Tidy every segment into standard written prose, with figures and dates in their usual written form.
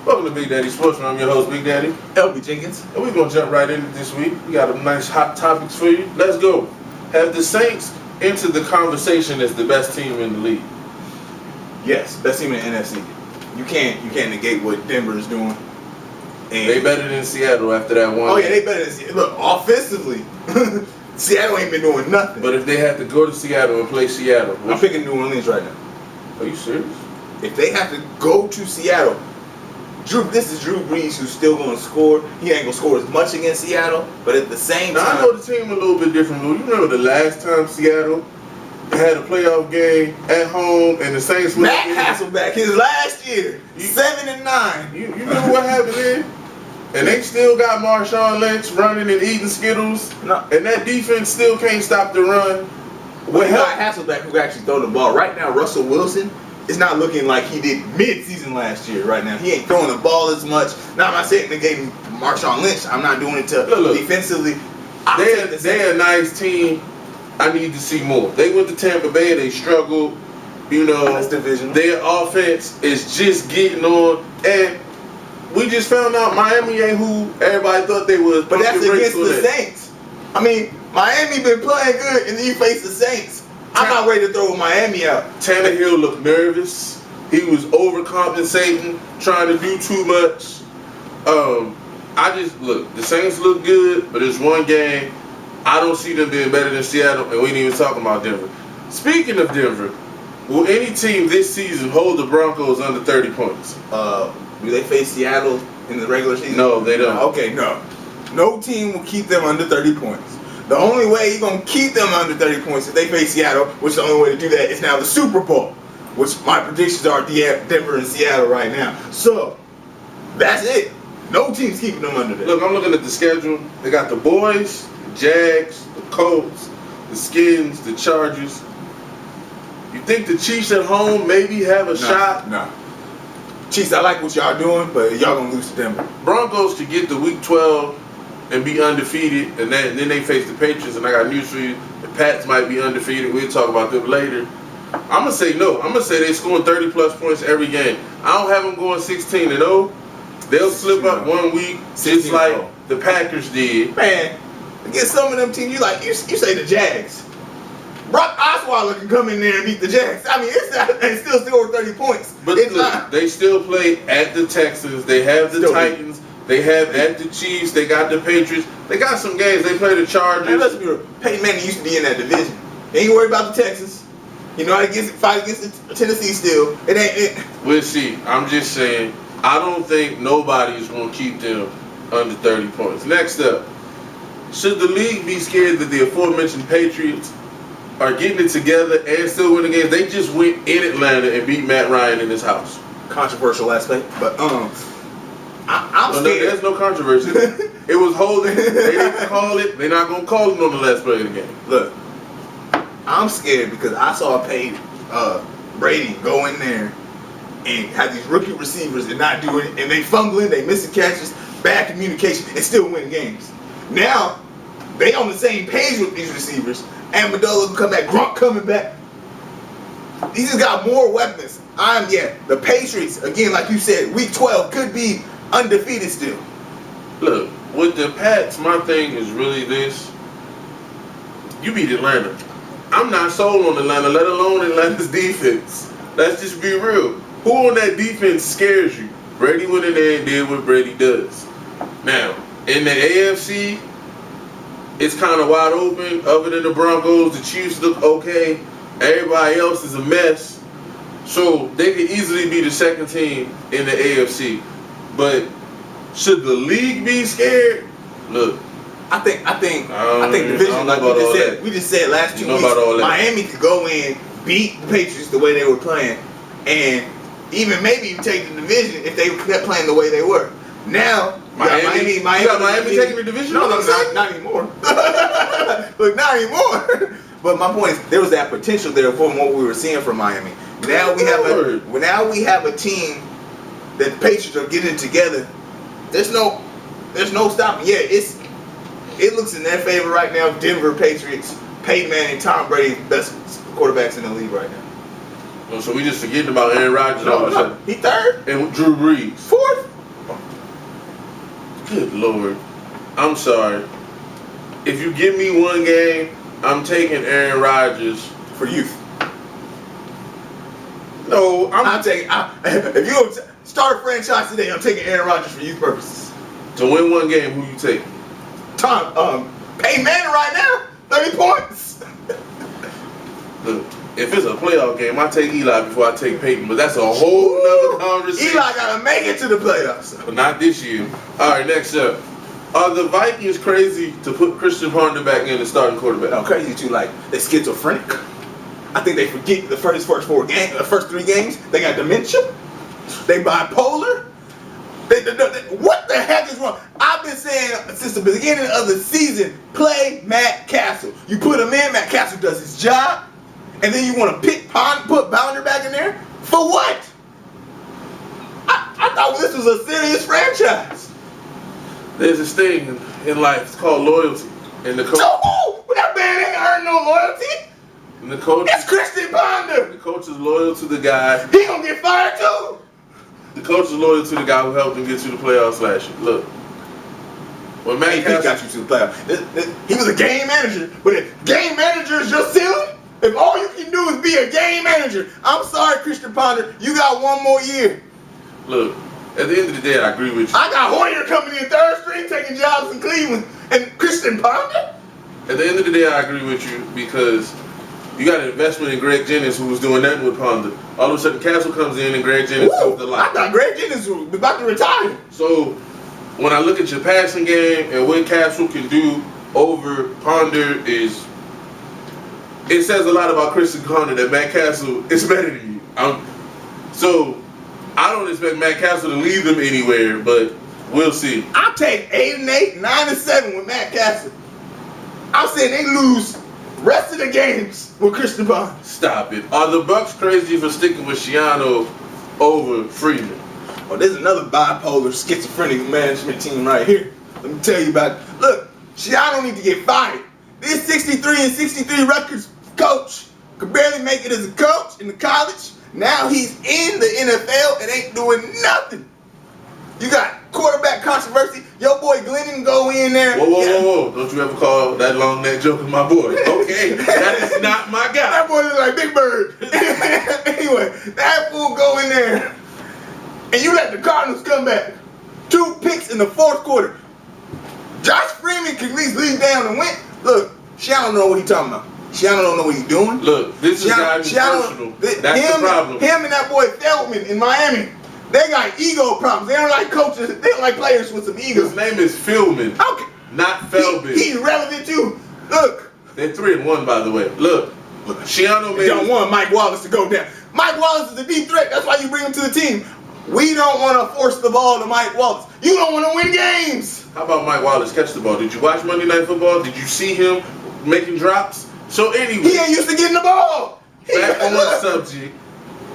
Welcome to Bigdaddie Sports. I'm your host, Bigdaddie. LB Jenkins. And we're going to jump right into this week. We got a nice hot topics for you. Let's go. Have the Saints entered the conversation as the best team in the league? Yes, best team in the NFC. You can't negate what Denver is doing. And they better than Seattle after that one. Oh yeah, they better than Seattle. Look, offensively, Seattle ain't been doing nothing. But if they have to go to Seattle and play Seattle, I'm picking New Orleans right now. Are you serious? If they have to go to Seattle, this is Drew Brees who's still going to score. He ain't going to score as much against Seattle, but at the same time, I know the team a little bit different. You remember the last time Seattle had a playoff game at home and the Saints were Matt Hasselbeck, his last year, 7-9. You remember what happened then? And they still got Marshawn Lynch running and eating Skittles. No. And that defense still can't stop the run. Well, you got Hasselbeck who can actually throw the ball. Right now, Russell Wilson is not looking like he did mid-season last year right now. He ain't throwing the ball as much. Now, I'm not saying negating Marshawn Lynch. I'm not doing it to defensively. They're a nice team. I need to see more. They went to Tampa Bay. They struggled. You know, that's divisional. Their offense is just getting on. And we just found out Miami ain't who everybody thought they was. But that's against the Saints. I mean, Miami been playing good, and then you face the Saints. I'm not ready to throw Miami out. Tannehill looked nervous. He was overcompensating, trying to do too much. The Saints look good, but it's one game. I don't see them being better than Seattle, and we ain't even talking about Denver. Speaking of Denver, will any team this season hold the Broncos under 30 points? Do they face Seattle in the regular season? No, they don't. Okay, no. No team will keep them under 30 points. The only way you're going to keep them under 30 points if they face Seattle, which the only way to do that is now the Super Bowl, which my predictions are Denver and Seattle right now. So, that's it. No team's keeping them under there. Look, I'm looking at the schedule. They got the Boys, the Jags, the Colts, the Skins, the Chargers. You think the Chiefs at home maybe have a shot? No. Chiefs, I like what y'all doing, but y'all going to lose to Denver. Broncos could get to Week 12 and be undefeated, and then they face the Patriots, and I got news for you. The Pats might be undefeated. We'll talk about them later. I'm going to say no. I'm going to say they're scoring 30-plus points every game. I don't have them going 16-0. They'll slip up 1 week, just like the Packers did. Man, against some of them teams, you say the Jags. Brock Osweiler can come in there and beat the Jags. I mean, it's not, and still score 30 points. But look, they still play at the Texans. They have the Titans. They have at the Chiefs. They got the Patriots. They got some games. They play the Chargers. Man, let's be real. Peyton Manning used to be in that division. They ain't worried about the Texans. You know, fight against the Tennessee still. It ain't. We'll see. I'm just saying, I don't think nobody's going to keep them under 30 points. Next up, should the league be scared that the aforementioned Patriots are getting it together and still winning games? They just went in Atlanta and beat Matt Ryan in his house. Controversial aspect, but I'm scared. No, there's no controversy. It was holding. They didn't call it. They're not gonna call it on the last play of the game. Look, I'm scared because I saw Brady go in there and have these rookie receivers and not do it, and they fumbling, they missing catches, bad communication, and still win games. Now they on the same page with these receivers. Amendola will come back, Gronk coming back. These just got more weapons. The Patriots, again, like you said, Week 12 could be undefeated still. Look, with the Pats, my thing is really this. You beat Atlanta. I'm not sold on Atlanta, let alone Atlanta's defense. Let's just be real. Who on that defense scares you? Brady went in there and did what Brady does. Now, in the AFC, it's kind of wide open. Other than the Broncos, the Chiefs look okay. Everybody else is a mess. So they could easily be the second team in the AFC. But should the league be scared? Look, I think division, like we just said last 2 weeks, Miami could go in, beat the Patriots the way they were playing, and even maybe take the division if they kept playing the way they were. Now, Miami taking the division? No, not anymore. Look, not anymore. But my point is, there was that potential there from what we were seeing from Miami. Now we have a team that the Patriots are getting together. There's no stopping. Yeah, it looks in their favor right now. Denver Patriots, Peyton Manning, Tom Brady, best quarterbacks in the league right now. Oh, so we just forgetting about Aaron Rodgers all of a sudden. He third. And Drew Brees. Fourth. Good Lord. I'm sorry. If you give me one game, I'm taking Aaron Rodgers. For youth. No, I'm taking. If you start a franchise today, I'm taking Aaron Rodgers for youth purposes. To win one game, who you take? Peyton Manning right now, 30 points. Look, if it's a playoff game, I take Eli before I take Peyton, but that's a whole nother conversation. Eli gotta make it to the playoffs. But not this year. All right, next up. Are the Vikings crazy to put Christian Ponder back in the starting quarterback? No, crazy too. Like they're schizophrenic. I think they forget the first 3 games. They got dementia. They bipolar. What the heck is wrong? I've been saying since the beginning of the season, play Matt Castle. You put him in, Matt Castle does his job, and then you want to put Bounder back in there? For what? I thought this was a serious franchise. There's this thing in life, it's called loyalty. And the coach. No, that man ain't earned no loyalty. And the coach. It's Christian Ponder. The coach is loyal to the guy. He gonna get fired too. The coach is loyal to the guy who helped him get to the playoffs last year. Look, when Matt Castle got you to the playoffs, he was a game manager. But if game manager is your ceiling, if all you can do is be a game manager, I'm sorry, Christian Ponder, you got one more year. Look, at the end of the day, I agree with you. I got Hoyer coming in 3rd string, taking jobs in Cleveland, and Christian Ponder. At the end of the day, I agree with you because you got an investment in Greg Jennings who was doing nothing with Ponder. All of a sudden, Castle comes in and Greg Jennings comes to life. I thought Greg Jennings was about to retire. So, when I look at your passing game and what Castle can do over Ponder it says a lot about Christian Ponder that Matt Castle is better than you. So, I don't expect Matt Castle to lead them anywhere, but we'll see. I'll take 8-8, 9-7 with Matt Castle. I'm saying they lose rest of the games with Christian Ponder. Stop it. Are the Bucks crazy for sticking with Schiano over Freeman? Oh, there's another bipolar, schizophrenic management team right here. Let me tell you about it. Look, Schiano need to get fired. This 63-63 records coach could barely make it as a coach in the college. Now he's in the NFL and ain't doing nothing. You got quarterback controversy. Your boy Glennon go in there. Whoa. Don't you ever call that long neck joker my boy. Okay, that is not my guy. That boy look like Big Bird. Anyway, that fool go in there. And you let the Cardinals come back. 2 picks in the 4th quarter. Josh Freeman can at least lead down and win. Look, Shannon don't know what he's talking about. Shannon don't know what he's doing. Look, this is guy who's personal. That's the problem. Him and that boy Feldman in Miami. They got ego problems. They don't like coaches. They don't like players with some ego. His name is Philman. Okay. Not Feldman. He's relevant too. Look. They're 3-1, by the way. Look. Schiano made. You don't want Mike Wallace to go down. Mike Wallace is a deep threat. That's why you bring him to the team. We don't want to force the ball to Mike Wallace. You don't want to win games. How about Mike Wallace catch the ball? Did you watch Monday Night Football? Did you see him making drops? So anyway. He ain't used to getting the ball. Back on the subject.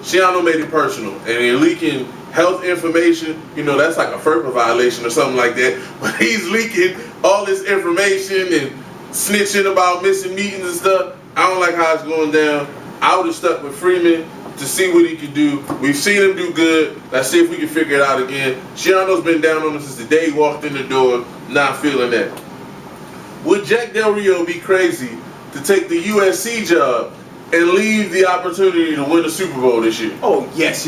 Schiano made it personal. And they're leaking health information. You know, that's like a FERPA violation or something like that. But he's leaking all this information and snitching about missing meetings and stuff. I don't like how it's going down. I would have stuck with Freeman to see what he can do. We've seen him do good. Let's see if we can figure it out again. Schiano's been down on him since the day he walked in the door. Not feeling that. Would Jack Del Rio be crazy to take the USC job and leave the opportunity to win the Super Bowl this year? Oh, yes.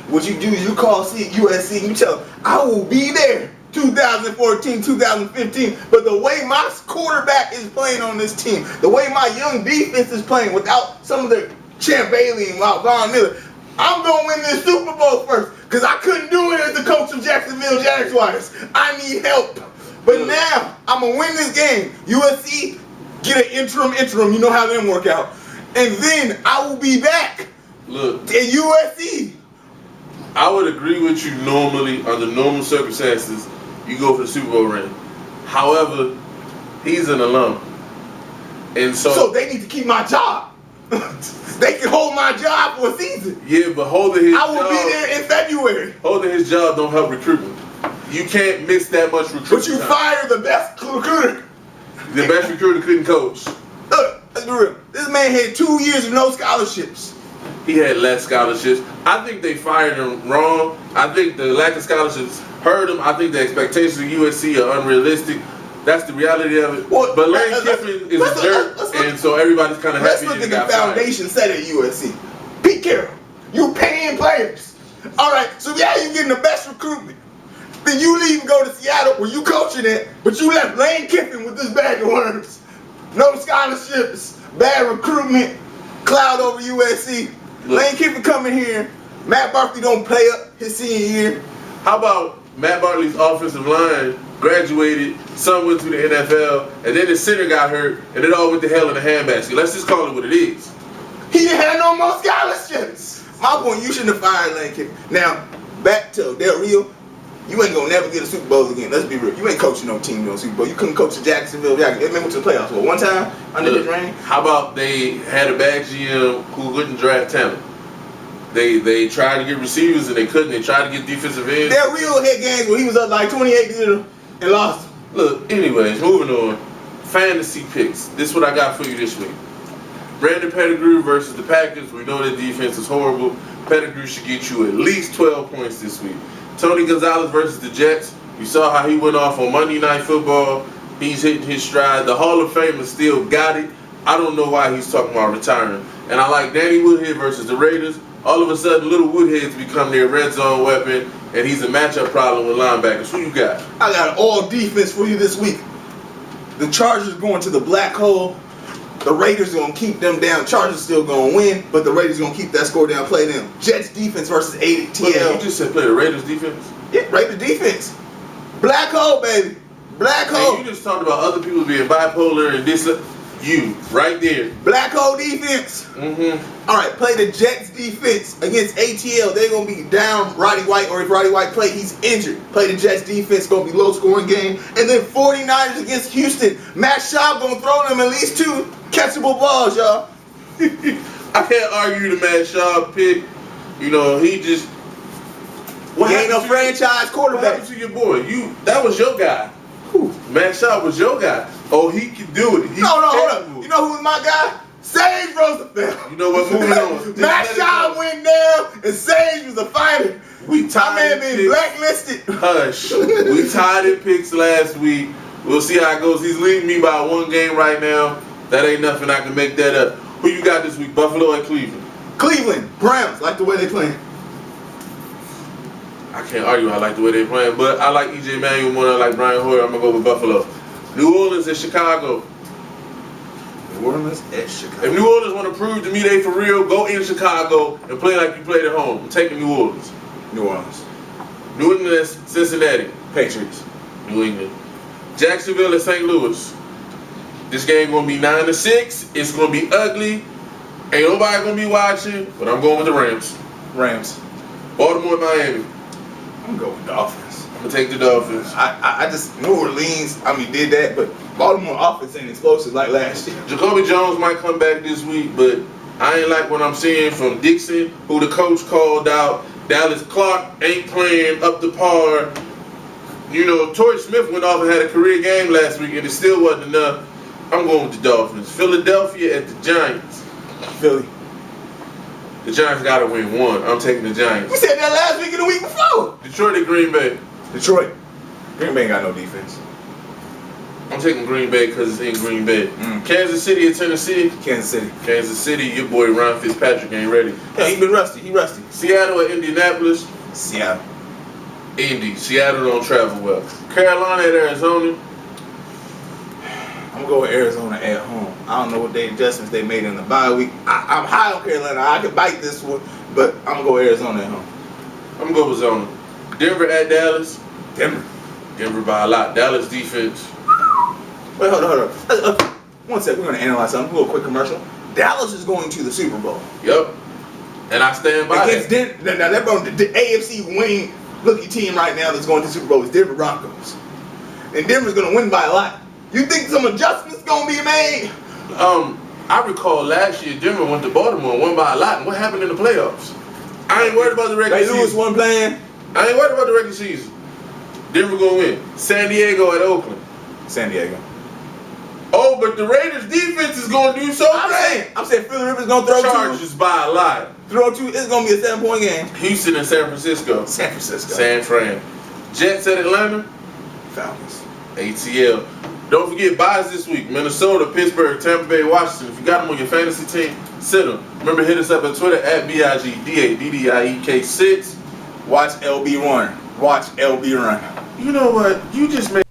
What you do is you call USC and you tell them, I will be there 2014, 2015. But the way my quarterback is playing on this team, the way my young defense is playing without some of the Champ Bailey and Von Miller, I'm going to win this Super Bowl first. Because I couldn't do it as the coach of Jacksonville Jaguars. I need help. But now, I'm going to win this game. USC, get an interim. You know how them work out. And then I will be back. Look, at USC. I would agree with you normally, under normal circumstances, you go for the Super Bowl ring. However, he's an alum. And so they need to keep my job. They can hold my job for a season. Yeah, but holding his job, I will be there in February. Holding his job don't help recruitment. You can't miss that much recruitment. But you fire the best recruiter. The best recruiter couldn't coach. Look, let's be real. This man had 2 years of no scholarships. he had less scholarships. I think they fired him wrong. I think the lack of scholarships hurt him. I think the expectations of USC are unrealistic. That's the reality of it. Well, but Lane Kiffin is a jerk, and so everybody's kind of happy. Let's look at the foundation set at USC. Pete Carroll, you paying players. All right, so yeah, you getting the best recruitment. Then you leave and go to Seattle where you coaching it, but you left Lane Kiffin with this bag of worms. No scholarships, bad recruitment, cloud over USC. Look, Lane Kiffin coming here. Matt Barkley don't play up his senior year. How about Matt Barkley's offensive line graduated, some went to the NFL, and then the center got hurt, and it all went to hell in a handbasket. Let's just call it what it is. He didn't have no more scholarships. My point, you shouldn't have fired Lane Kiffin. Now, back to Del Rio. You ain't gonna never get a Super Bowl again. Let's be real. You ain't coaching no team no Super Bowl. You couldn't coach the Jacksonville. They went to the playoffs one time under his reign. How about they had a bad GM who couldn't draft talent? They tried to get receivers and they couldn't. They tried to get defensive ends. Del Rio had games where he was up like 28-0 and lost. Look, anyways, moving on. Fantasy picks. This is what I got for you this week. Brandon Pettigrew versus the Packers. We know their defense is horrible. Pettigrew should get you at least 12 points this week. Tony Gonzalez versus the Jets. You saw how he went off on Monday Night Football. He's hitting his stride. The Hall of Famers still got it. I don't know why he's talking about retiring. And I like Danny Woodhead versus the Raiders. All of a sudden, little Woodhead's become their red zone weapon, and he's a matchup problem with linebackers. Who you got? I got all defense for you this week. The Chargers going to the black hole. The Raiders are going to keep them down. Chargers still going to win, but the Raiders going to keep that score down, play them. Jets defense versus ATL. You just said play the Raiders defense? Yeah, Raiders defense. Black hole, baby. Black hole. And you just talked about other people being bipolar and this. You, right there. Black hole defense. Mm-hmm. All right, play the Jets defense against ATL. They're going to be down Roddy White, or if Roddy White play, he's injured. Play the Jets defense, going to be low scoring game. And then 49ers against Houston. Matt Schaub going to throw them at least 2 catchable balls, y'all. I can't argue the Matt Schaub pick. You know, he just... He ain't no franchise quarterback. What happened to your boy? That was your guy. Who? Matt Schaub was your guy. Oh, he can do it. No, hold up. You know who's my guy? Sage Roosevelt. You know what? Moving on. Matt Schaub went down, and Sage was a fighter. We tied my man been blacklisted. Hush. We tied in picks last week. We'll see how it goes. He's leading me by 1 game right now. That ain't nothing. I can make that up. Who you got this week? Buffalo and Cleveland? Cleveland. Browns. Like the way they playing. I can't argue. I like the way they playing, but I like EJ Manuel more than I like Brian Hoyer. I'm gonna go with Buffalo. New Orleans and Chicago. New Orleans at Chicago. If New Orleans want to prove to me they for real, go in Chicago and play like you played at home. I'm taking New Orleans. New Orleans. New England and Cincinnati. Patriots. New England. Jacksonville and St. Louis. This game gonna be 9-6. It's gonna be ugly. Ain't nobody gonna be watching, but I'm going with the Rams. Rams. Baltimore and Miami. I'm going with Dolphins. I'm gonna take the Dolphins. I just New Orleans. Did that, but Baltimore offense ain't explosive like last year. Jacoby Jones might come back this week, but I ain't like what I'm seeing from Dixon, who the coach called out. Dallas Clark ain't playing up to par. You know, Torrey Smith went off and had a career game last week, and it still wasn't enough. I'm going with the Dolphins. Philadelphia at the Giants. Philly. The Giants got to win 1. I'm taking the Giants. We said that last week and the week before. Detroit at Green Bay. Detroit. Green Bay ain't got no defense. I'm taking Green Bay because it's in Green Bay. Kansas City at Tennessee. Kansas City. Kansas City, your boy Ron Fitzpatrick ain't ready. Yeah, he been rusty. He rusty. Seattle at Indianapolis. Seattle. Indy. Seattle don't travel well. Carolina at Arizona. I'm going to go with Arizona at home. I don't know what the adjustments they made in the bye week. I'm high on Carolina. I could bite this one, but I'm going to go with Arizona at home. I'm going to go with Zona. Denver at Dallas. Denver. Denver by a lot. Dallas defense. Wait, hold on. 1 second. We're going to analyze something. A little quick commercial. Dallas is going to the Super Bowl. Yep. And I stand by against that. Now, the AFC winning looking team right now that's going to the Super Bowl is Denver Broncos. And Denver's going to win by a lot. You think some adjustments going to be made? I recall last year Denver went to Baltimore and won by a lot. And what happened in the playoffs? I ain't worried about the regular season. They lose one playing. I ain't worried about the regular season. Denver going to win. San Diego at Oakland. San Diego. Oh, but the Raiders defense is going to do so great. I'm saying Philly Rivers going to throw Chargers by a lot. 302, it's gonna be a 7-point game. Houston and San Francisco. San Francisco. San Fran. Jets at Atlanta. Falcons. ATL. Don't forget buys this week. Minnesota, Pittsburgh, Tampa Bay, Washington. If you got them on your fantasy team, sit them. Remember, hit us up on Twitter at BIGDADDIEK6. Watch LB run. Watch LB run. You know what? You just made